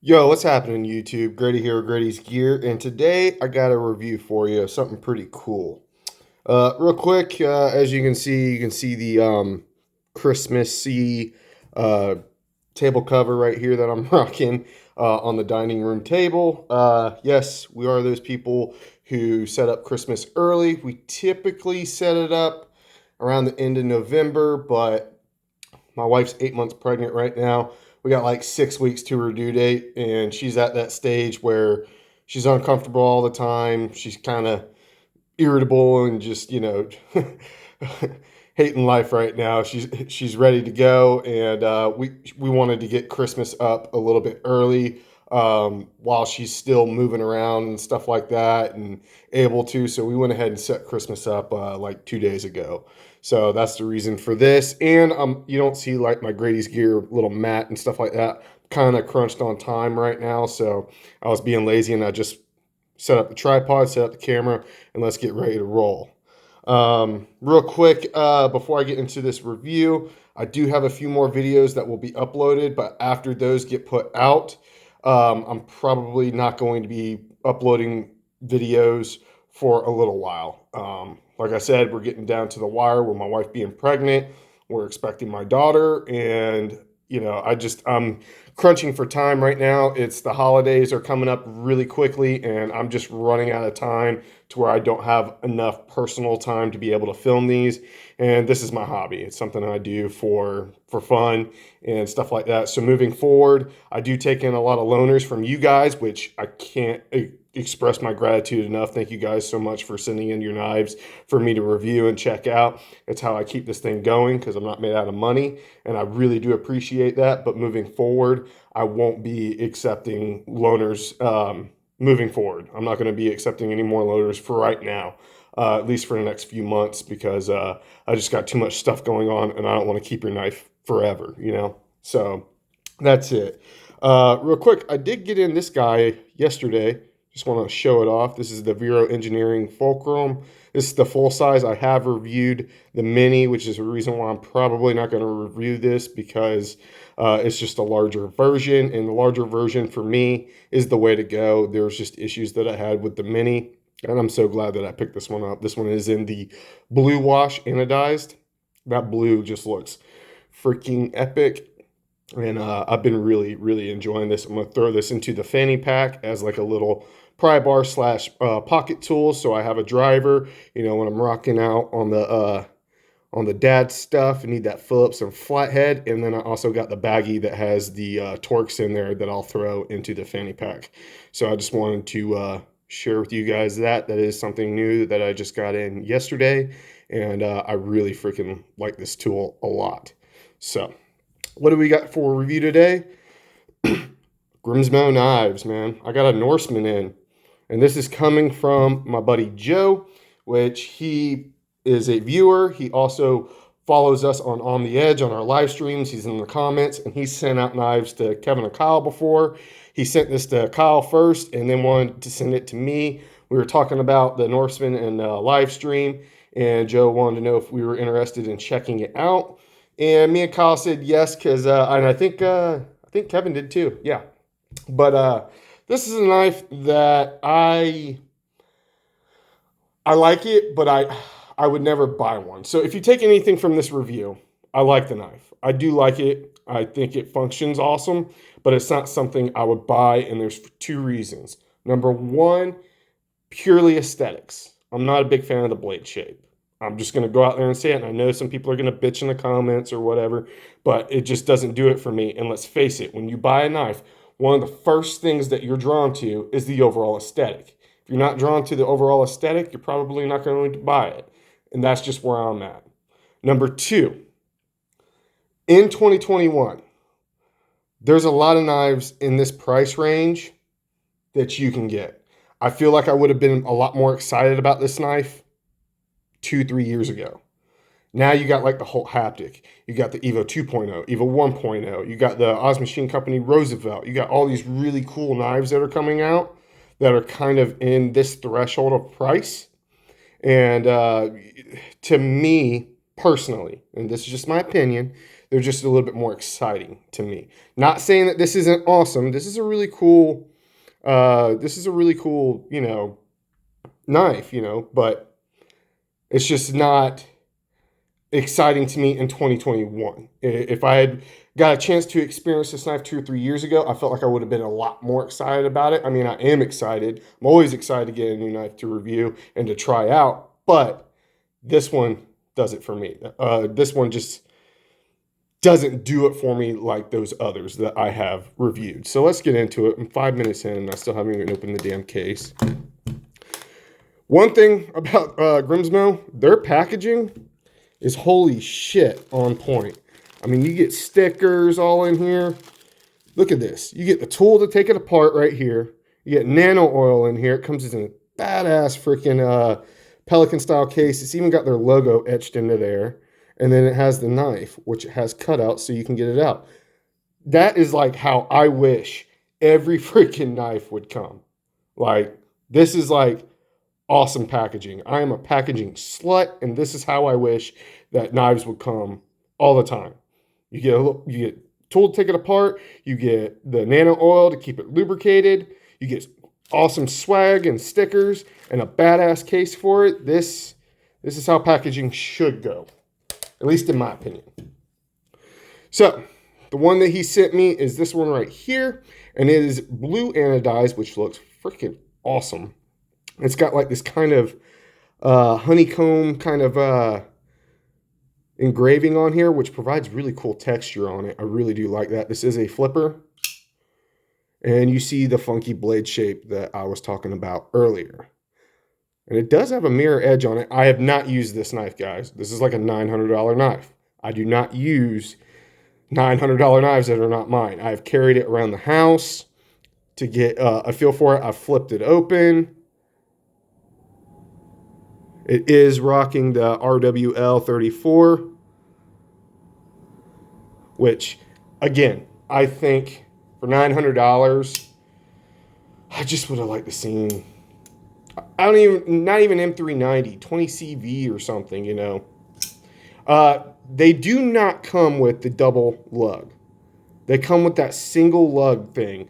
Yo, what's happening, YouTube? Grady here, Grady's Gear, and today I got a review for you of something pretty cool. Real quick, as you can see the Christmassy uh, table cover right here that I'm rocking on the dining room table. Yes, we are those people who set up Christmas early. We typically set it up around the end of November, but my wife's 8 months pregnant right now. We got like 6 weeks to her due date, and she's at that stage where she's uncomfortable all the time. She's kind of irritable and just, hating life right now. She's ready to go, and we wanted to get Christmas up a little bit early while she's still moving around and stuff like that and able to. So we went ahead and set Christmas up like 2 days ago. So that's the reason for this. And you don't see like my Grady's Gear little mat and stuff like that. Kind of crunched on time right now, so I was being lazy and I just set up the tripod, set up the camera, and let's get ready to roll. Real quick, before I get into this review, I do have a few more videos that will be uploaded, but after those get put out, I'm probably not going to be uploading videos for a little while. Like I said, we're getting down to the wire with my wife being pregnant. We're expecting my daughter, and I'm crunching for time right now. It's the holidays are coming up really quickly, and I'm just running out of time to where I don't have enough personal time to be able to film these. And this is my hobby. It's something I do for fun and stuff like that. So moving forward, I do take in a lot of loaners from you guys, which I can't express my gratitude enough. Thank you guys so much for sending in your knives for me to review and check out. It's how I keep this thing going because I'm not made out of money, and I really do appreciate that. But moving forward, I won't be accepting loaners moving forward. I'm not going to be accepting any more loaners for right now, at least for the next few months, because I just got too much stuff going on, and I don't want to keep your knife forever, So that's it. Real quick, I did get in this guy yesterday. Just want to show it off. This is the Vero Engineering Fulcrum. This is the full size. I have reviewed the mini, which is a reason why I'm probably not going to review this, because it's just a larger version, and the larger version for me is the way to go. There's just issues that I had with the mini, and I'm so glad that I picked this one up. This one is in the blue wash anodized. That blue just looks freaking epic. And I've been really, really enjoying this. I'm going to throw this into the fanny pack as like a little pry bar slash pocket tool. So I have a driver, when I'm rocking out on the dad stuff. I need that Phillips and flathead. And then I also got the baggie that has the Torx in there that I'll throw into the fanny pack. So I just wanted to share with you guys that. That is something new that I just got in yesterday. And I really freaking like this tool a lot. So what do we got for review today? Grimsmo knives, man. I got a Norseman in, and this is coming from my buddy Joe, which he is a viewer. He also follows us on the Edge on our live streams. He's in the comments, and he's sent out knives to Kevin and Kyle before. He sent this to Kyle first, and then wanted to send it to me. We were talking about the Norseman in live stream, and Joe wanted to know if we were interested in checking it out. And me and Kyle said yes, because and I think Kevin did too. Yeah, but this is a knife that I like it, but I would never buy one. So if you take anything from this review, I like the knife. I do like it. I think it functions awesome, but it's not something I would buy, and there's two reasons. Number one, purely aesthetics. I'm not a big fan of the blade shape. I'm just going to go out there and say it. And I know some people are going to bitch in the comments or whatever, but it just doesn't do it for me. And let's face it, when you buy a knife, one of the first things that you're drawn to is the overall aesthetic. If you're not drawn to the overall aesthetic, you're probably not going to buy it. And that's just where I'm at. Number two, in 2021, there's a lot of knives in this price range that you can get. I feel like I would have been a lot more excited about this knife 2-3 years ago. Now you got like the whole haptic. You got the Evo 2.0, Evo 1.0. You got the Oz Machine Company Roosevelt. You got all these really cool knives that are coming out that are kind of in this threshold of price. And to me personally, and this is just my opinion, they're just a little bit more exciting to me. Not saying that this isn't awesome. This is a really cool, knife, but it's just not exciting to me in 2021. If I had got a chance to experience this knife 2 or 3 years ago, I felt like I would have been a lot more excited about it. I mean, I am excited. I'm always excited to get a new knife to review and to try out, but this one does it for me. This one just doesn't do it for me like those others that I have reviewed. So let's get into it. I'm 5 minutes in and I still haven't even opened the damn case. One thing about Grimsmo, their packaging is holy shit on point. I mean, you get stickers all in here. Look at this. You get the tool to take it apart right here. You get nano oil in here. It comes in a badass freaking Pelican style case. It's even got their logo etched into there. And then it has the knife, which it has cutouts so you can get it out. That is like how I wish every freaking knife would come. Like, this is like awesome packaging. I am a packaging slut, and this is how I wish that knives would come all the time. You get tool to take it apart. You get the nano oil to keep it lubricated. You get awesome swag and stickers and a badass case for it. This is how packaging should go, at least in my opinion. So the one that he sent me is this one right here, and it is blue anodized, which looks freaking awesome. It's got like this kind of honeycomb kind of engraving on here, which provides really cool texture on it. I really do like that. This is a flipper. And you see the funky blade shape that I was talking about earlier. And it does have a mirror edge on it. I have not used this knife, guys. This is like a $900 knife. I do not use $900 knives that are not mine. I've carried it around the house to get a feel for it. I've flipped it open. It is rocking the RWL 34, which, again, I think for $900, I just would have liked to see, not even M390, 20CV or something, They do not come with the double lug. They come with that single lug thing.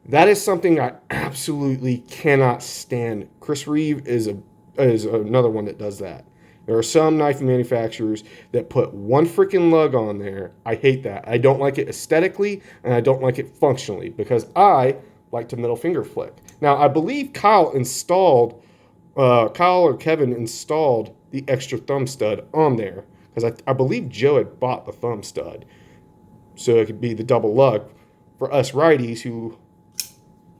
That is something I absolutely cannot stand. Chris Reeve is another one that does that. There are some knife manufacturers that put one freaking lug on there. I hate that. I don't like it aesthetically, and I don't like it functionally, because I like to middle finger flick. Now, I believe Kyle or Kevin installed the extra thumb stud on there, because I believe Joe had bought the thumb stud, so it could be the double lug for us righties who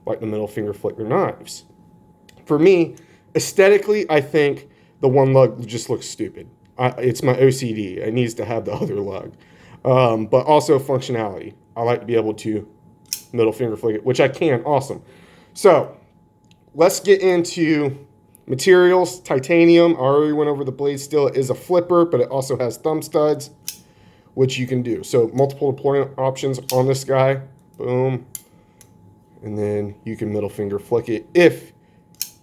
like the middle finger flick their knives. For me, aesthetically, I think the one lug just looks stupid. It's my OCD. It needs to have the other lug. But also functionality. I like to be able to middle finger flick it, which I can. Awesome. So let's get into materials. Titanium. I already went over the blade steel. It is a flipper, but it also has thumb studs, which you can do. So multiple deployment options on this guy. Boom. And then you can middle finger flick it if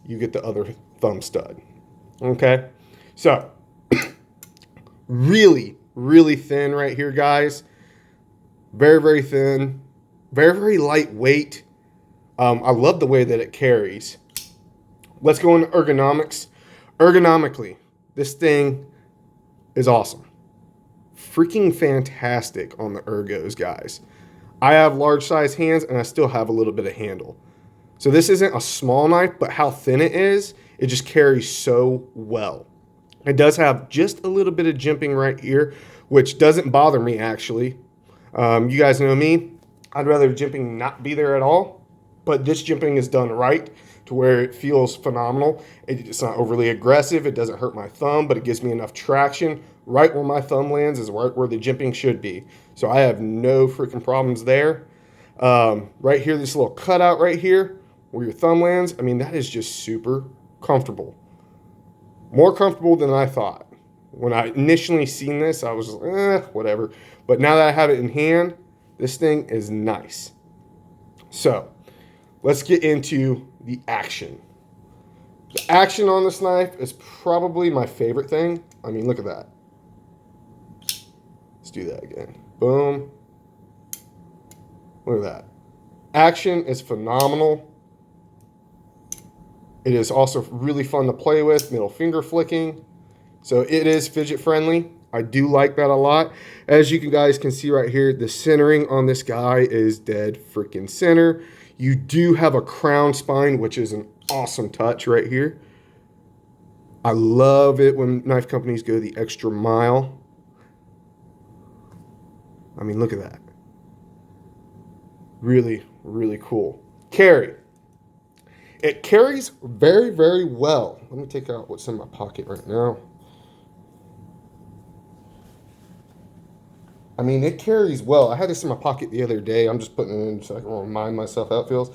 you get the other thumb stud. Okay, so really, really thin right here, guys. Very, very thin. Very, very lightweight. I love the way that it carries. Let's go into ergonomics. Ergonomically, this thing is awesome. Freaking fantastic on the ergos, guys. I have large size hands and I still have a little bit of handle. So this isn't a small knife, but how thin it is, it just carries so well. It does have just a little bit of jimping right here, which doesn't bother me actually. You guys know me. I'd rather jimping not be there at all, but this jimping is done right to where it feels phenomenal. It's not overly aggressive. It doesn't hurt my thumb, but it gives me enough traction. Right where my thumb lands is right where the jimping should be. So I have no freaking problems there. Right here, this little cutout right here where your thumb lands, I mean, that is just super comfortable. More comfortable than I thought. When I initially seen this, I was whatever. But now that I have it in hand, this thing is nice. So let's get into the action. The action on this knife is probably my favorite thing. I mean, look at that. Let's do that again. Boom. Look at that. Action is phenomenal. It is also really fun to play with, middle finger flicking. So it is fidget friendly. I do like that a lot. As you guys can see right here, the centering on this guy is dead freaking center. You do have a crown spine, which is an awesome touch right here. I love it when knife companies go the extra mile. I mean, look at that. Really, really cool. Carry. It carries very, very well. Let me take out what's in my pocket right now. I mean, it carries well. I had this in my pocket the other day. I'm just putting it in so I can remind myself how it feels.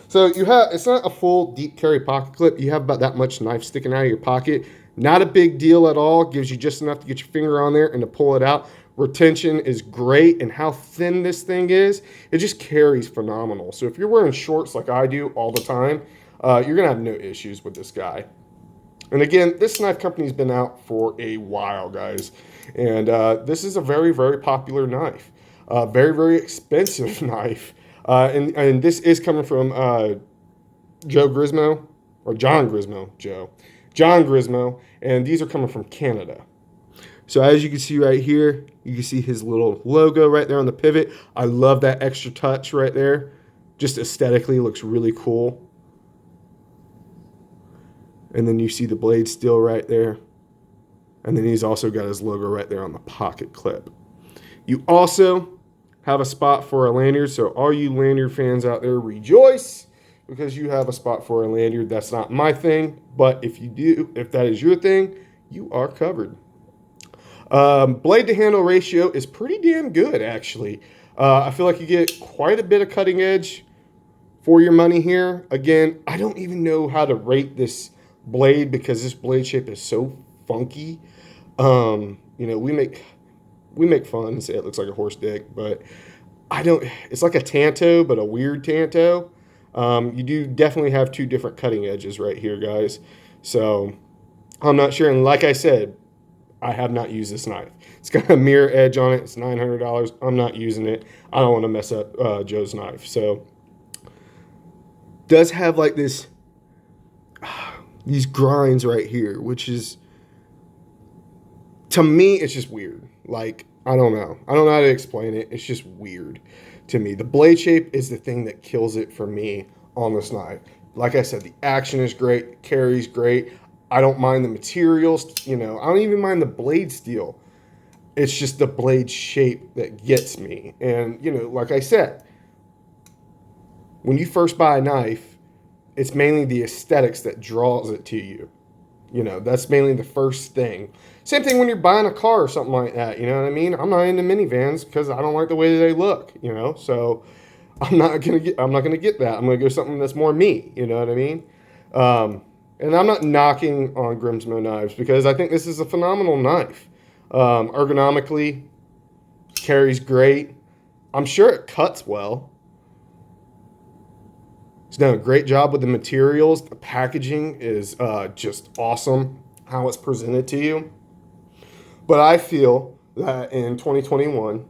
So you have, it's not a full deep carry pocket clip. You have about that much knife sticking out of your pocket. Not a big deal at all. Gives you just enough to get your finger on there and to pull it out. Retention is great, and how thin this thing is, it just carries phenomenal. So if you're wearing shorts like I do all the time, you're gonna have no issues with this guy. And again, this knife company's been out for a while, guys. And this is a very, very popular knife. Very, very expensive knife. And this is coming from Joe Grismo, or John Grismo, John Grismo. And these are coming from Canada. So as you can see right here, you can see his little logo right there on the pivot. I love that extra touch right there. Just aesthetically looks really cool. And then you see the blade steel right there. And then he's also got his logo right there on the pocket clip. You also have a spot for a lanyard. So all you lanyard fans out there, rejoice, because you have a spot for a lanyard. That's not my thing, but if you do, if that is your thing, you are covered. Blade to handle ratio is pretty damn good, actually. I feel like you get quite a bit of cutting edge for your money here. Again, I don't even know how to rate this blade because this blade shape is so funky. You know, we make fun and say it looks like a horse dick, but it's like a tanto, but a weird tanto. You do definitely have two different cutting edges right here, guys. So I'm not sure. And like I said, I have not used this knife. It's got a mirror edge on it. It's $900. I'm not using it. I don't want to mess up Joe's knife. So does have like this, these grinds right here, which is, to me, it's just weird. Like, I don't know. I don't know how to explain it. It's just weird to me. The blade shape is the thing that kills it for me on this knife. Like I said, the action is great. Carries great. I don't mind the materials. You know, I don't even mind the blade steel. It's just the blade shape that gets me. And, you know, like I said, when you first buy a knife, it's mainly the aesthetics that draws it to you. You know, that's mainly the first thing. Same thing when you're buying a car or something like that. You know what I mean? I'm not into minivans because I don't like the way they look. You know, so I'm not gonna get that. I'm gonna go something that's more me. You know what I mean? And I'm not knocking on Grimsmo knives because I think this is a phenomenal knife. Ergonomically, carries great. I'm sure it cuts well. He's done a great job with the materials. The packaging is just awesome, how it's presented to you. But I feel that in 2021,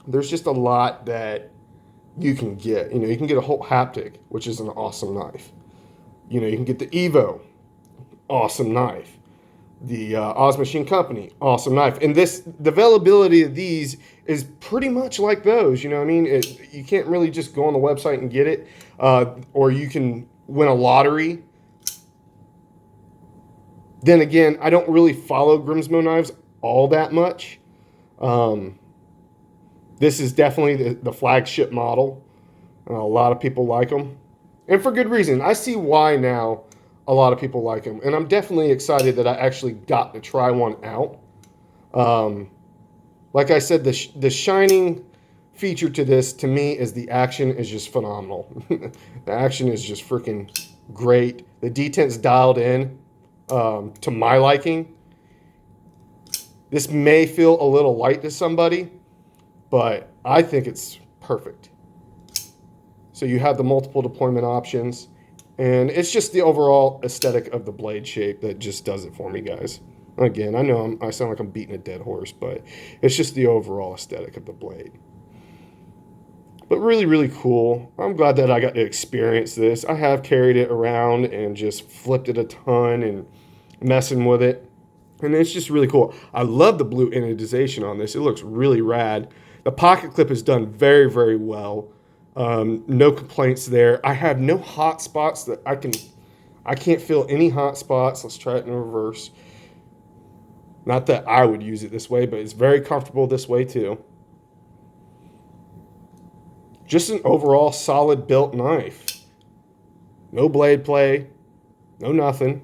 there's just a lot that you can get. You know, you can get a whole haptic, which is an awesome knife. You know, you can get the Evo, awesome knife. The Oz Machine Company, awesome knife. And the availability of these is pretty much like those. You know what I mean? You can't really just go on the website and get it. Or you can win a lottery. Then again, I don't really follow Grimsmo knives all that much. This is definitely the flagship model. A lot of people like them. And for good reason. I see why now a lot of people like them. And I'm definitely excited that I actually got to try one out. Like I said, the shining feature to this, to me, is the action is just phenomenal. The action is just freaking great. The detent's dialed in to my liking. This may feel a little light to somebody, but I think it's perfect. So you have the multiple deployment options, and it's just the overall aesthetic of the blade shape that just does it for me, guys. Again, I know I sound like I'm beating a dead horse, but it's just the overall aesthetic of the blade. But really, really cool. I'm glad that I got to experience this. I have carried it around and just flipped it a ton and messing with it. And it's just really cool. I love the blue anodization on this. It looks really rad. The pocket clip is done very, very well. No complaints there. I have no hot spots that I can't feel any hot spots. Let's try it in reverse. Not that I would use it this way, but it's very comfortable this way too. Just an overall solid built knife. No blade play, no nothing.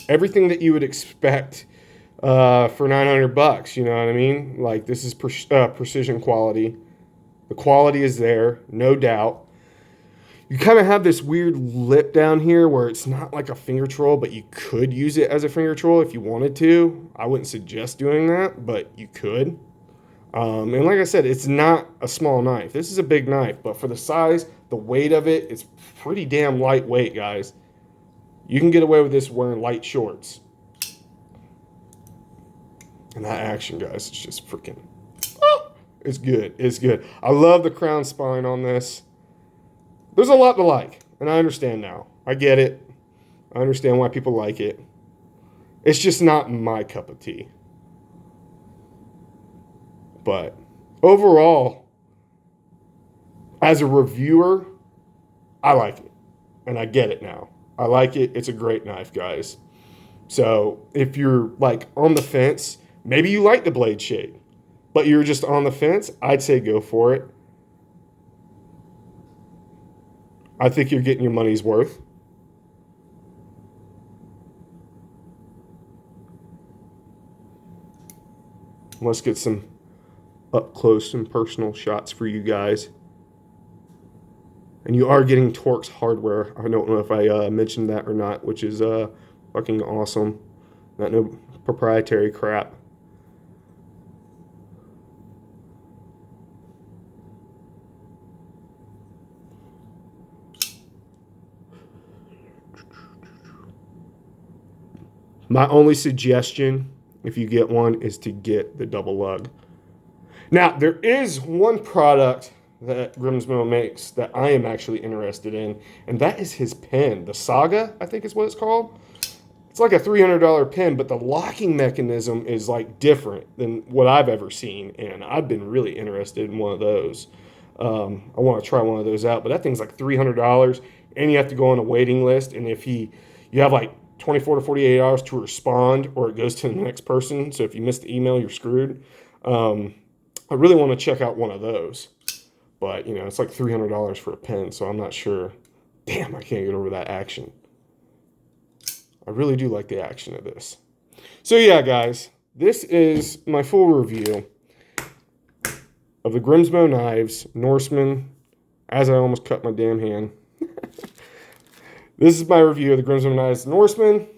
Everything that you would expect for $900, you know what I mean? Like, this is precision quality. The quality is there, no doubt. You kind of have this weird lip down here where it's not like a finger troll, but you could use it as a finger troll if you wanted to. I wouldn't suggest doing that, but you could. And like I said, it's not a small knife. This is a big knife, but for the size, the weight of it, it's pretty damn lightweight, guys. You can get away with this wearing light shorts. And that action, guys, it's just freaking, it's good. It's good. I love the crown spine on this. There's a lot to like, and I understand now. I get it. I understand why people like it. It's just not my cup of tea. But overall, as a reviewer, I like it. And I get it now. I like it. It's a great knife, guys. So if you're like on the fence, maybe you like the blade shape, but you're just on the fence, I'd say go for it. I think you're getting your money's worth. Let's get some up close and personal shots for you guys. And you are getting Torx hardware. I don't know if I mentioned that or not, which is fucking awesome. Not no proprietary crap. My only suggestion, if you get one, is to get the double lug. Now, there is one product that Grimsmo makes that I am actually interested in, and that is his pen. The Saga, I think is what it's called. It's like a $300 pen, but the locking mechanism is like different than what I've ever seen, and I've been really interested in one of those. I want to try one of those out, but that thing's like $300, and you have to go on a waiting list, and if you have like 24 to 48 hours to respond, or it goes to the next person, so if you miss the email, you're screwed. I really want to check out one of those. But, you know, it's like $300 for a pen, so I'm not sure. Damn, I can't get over that action. I really do like the action of this. So, yeah, guys, this is my full review of the Grimsmo knives, Norseman, as I almost cut my damn hand. This is my review of the Grimsmo knives, Norseman.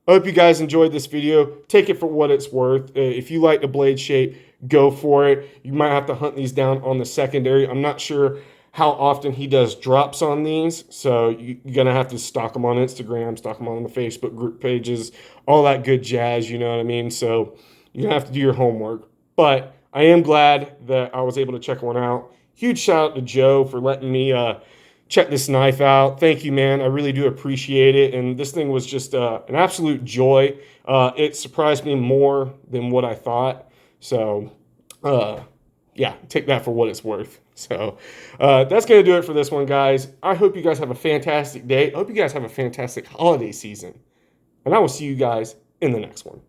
I hope you guys enjoyed this video. Take it for what it's worth. If you like the blade shape, go for it. You might have to hunt these down on the secondary. I'm not sure how often he does drops on these, so you're going to have to stock them on Instagram, stock them on the Facebook group pages, all that good jazz, you know what I mean? So you're going to have to do your homework. But I am glad that I was able to check one out. Huge shout out to Joe for letting me check this knife out. Thank you, man. I really do appreciate it. And this thing was just an absolute joy. It surprised me more than what I thought. So, yeah, take that for what it's worth. So, that's going to do it for this one, guys. I hope you guys have a fantastic day. I hope you guys have a fantastic holiday season. And I will see you guys in the next one.